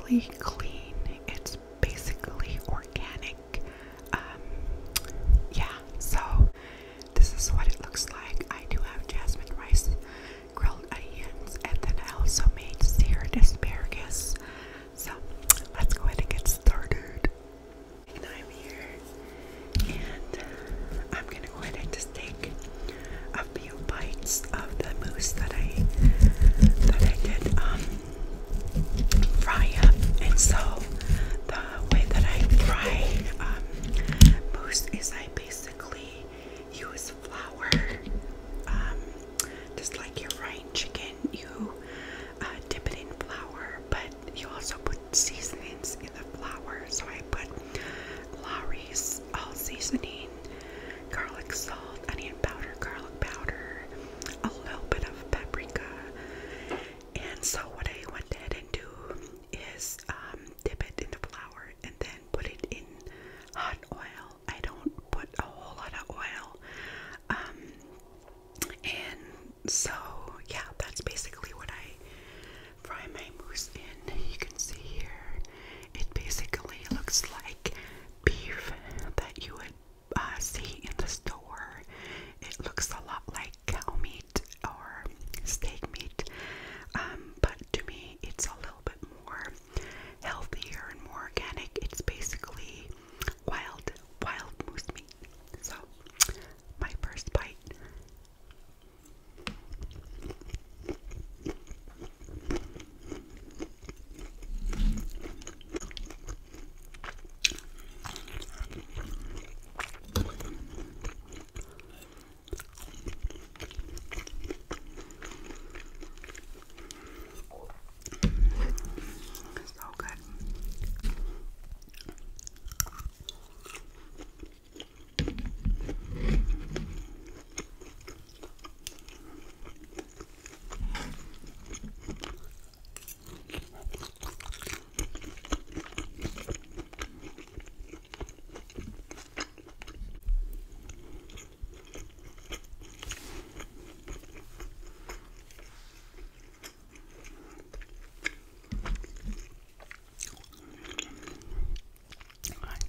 really clean. It's basically organic. Yeah, so this is what it looks like. I do have jasmine rice, grilled onions, and then I also made seared asparagus. So let's go ahead and get started. And I'm here, and I'm gonna go ahead and just take a few bites of the mousse that I did fry up. And so the way that I fry mousse is I basically use flour, just like you're frying chicken. You dip it in flour, but you also put seasonings in the flour. So I put Lawry's all seasoning, garlic salt, onion powder, garlic powder, a little bit of paprika. And so what I went ahead and do is dip it in the flour and then put it in hot oil. I don't put a whole lot of oil. And so yeah, that's basically what I fry my mousse in. You can see here, it basically looks like beef that you would see in the store. It looks a lot like cow meat or steak meat, but to me it's a little bit more healthier and more organic. It's basically wild moose meat. So my first bite. So good.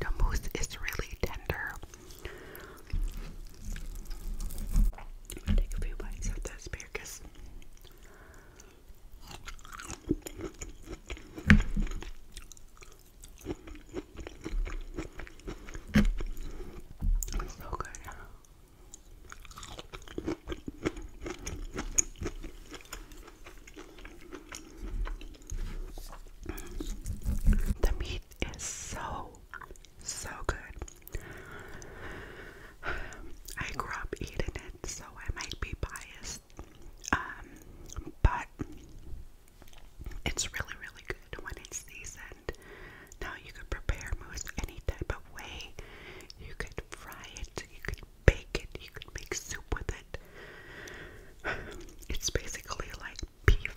The mousse is really tender. Take a few bites of the asparagus. So good. The meat is so good. I grew up eating it, so I might be biased. But it's really, really good when it's seasoned. Now you could prepare mousse any type of way. You could fry it, you could bake it, you could make soup with it. It's basically like beef.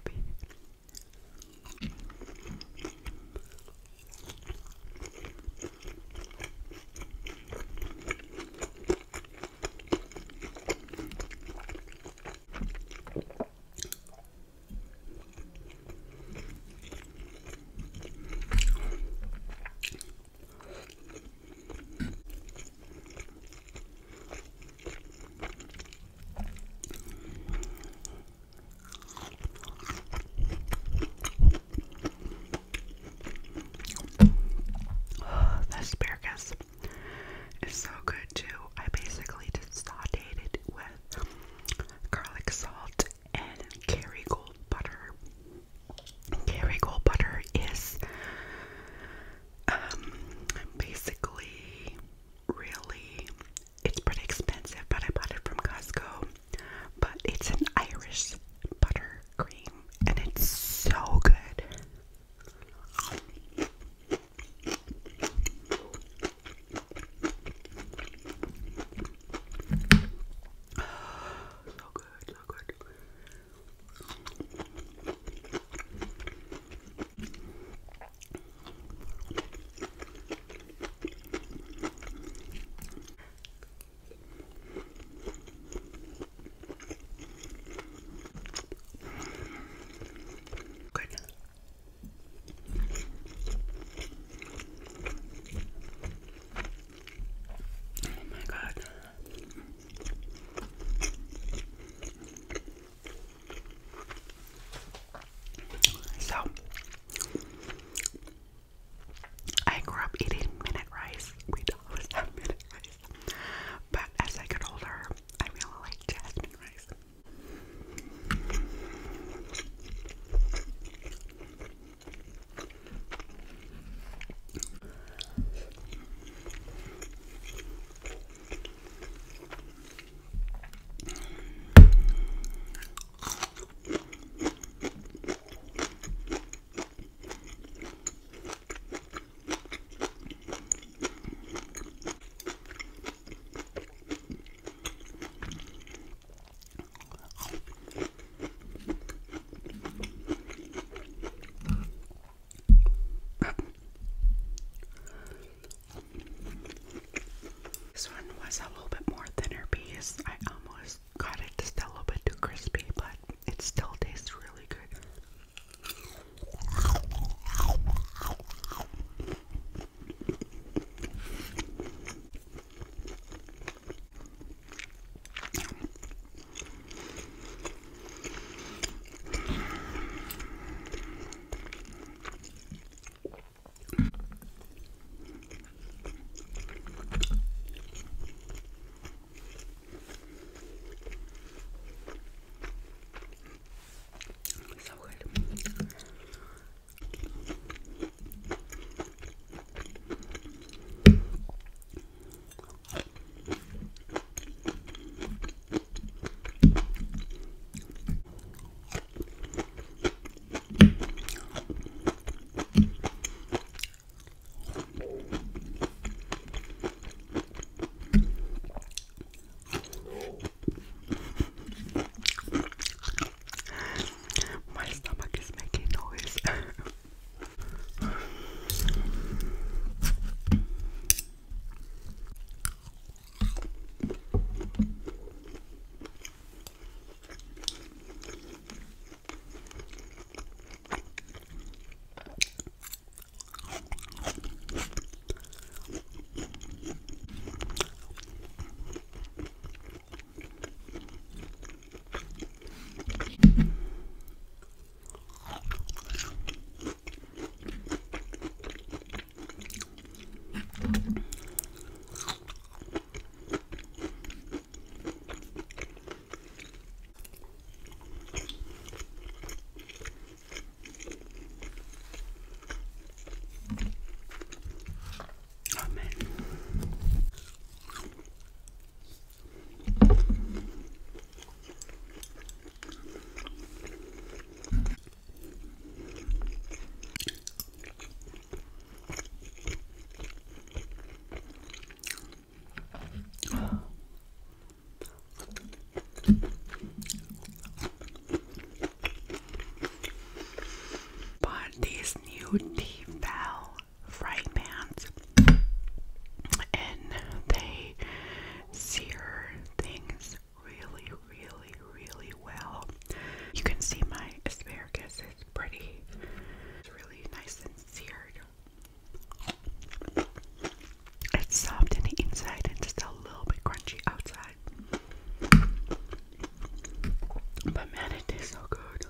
But man, it tastes so good.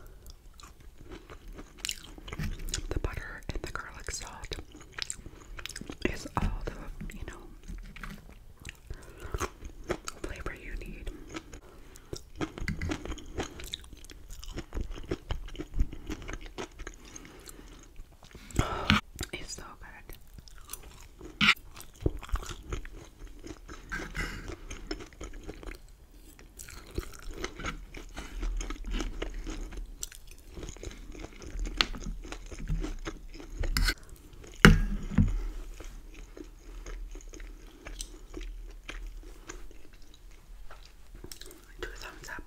The butter and the garlic salt is all the, flavor you need. It's so good. Two thumbs up.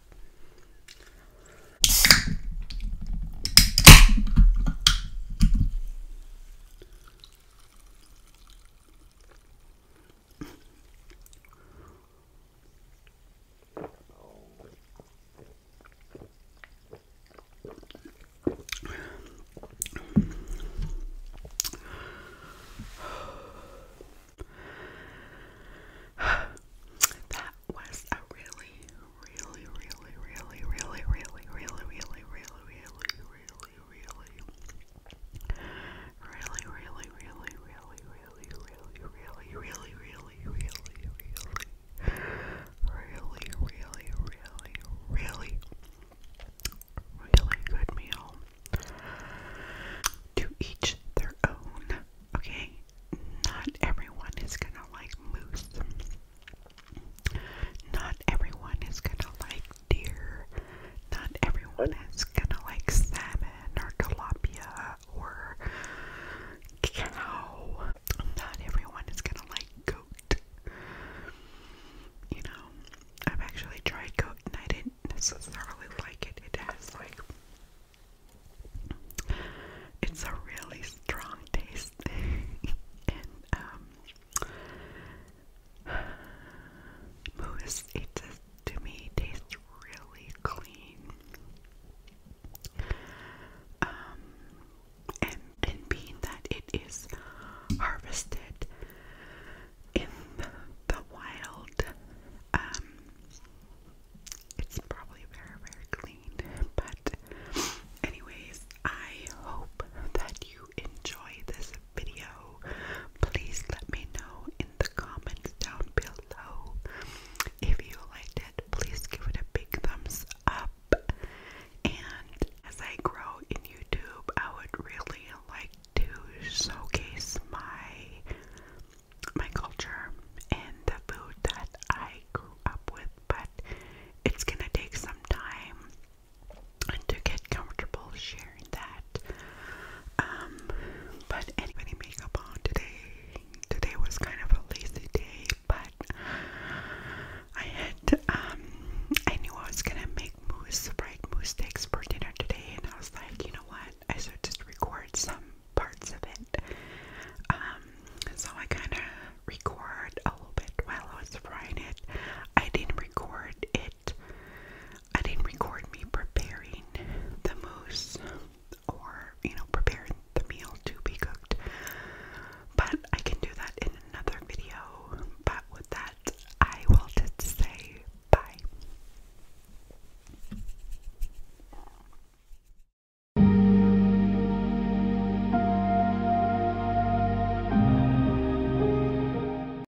That was a really, really, really, really, really, really, really, really, really, really, really, really good meal. To each their own, okay? Not everyone is gonna like moose. Not everyone is gonna like deer. Not everyone is gonna like salmon or tilapia or cow. Not everyone is gonna like goat. I've actually tried goat and I didn't necessarily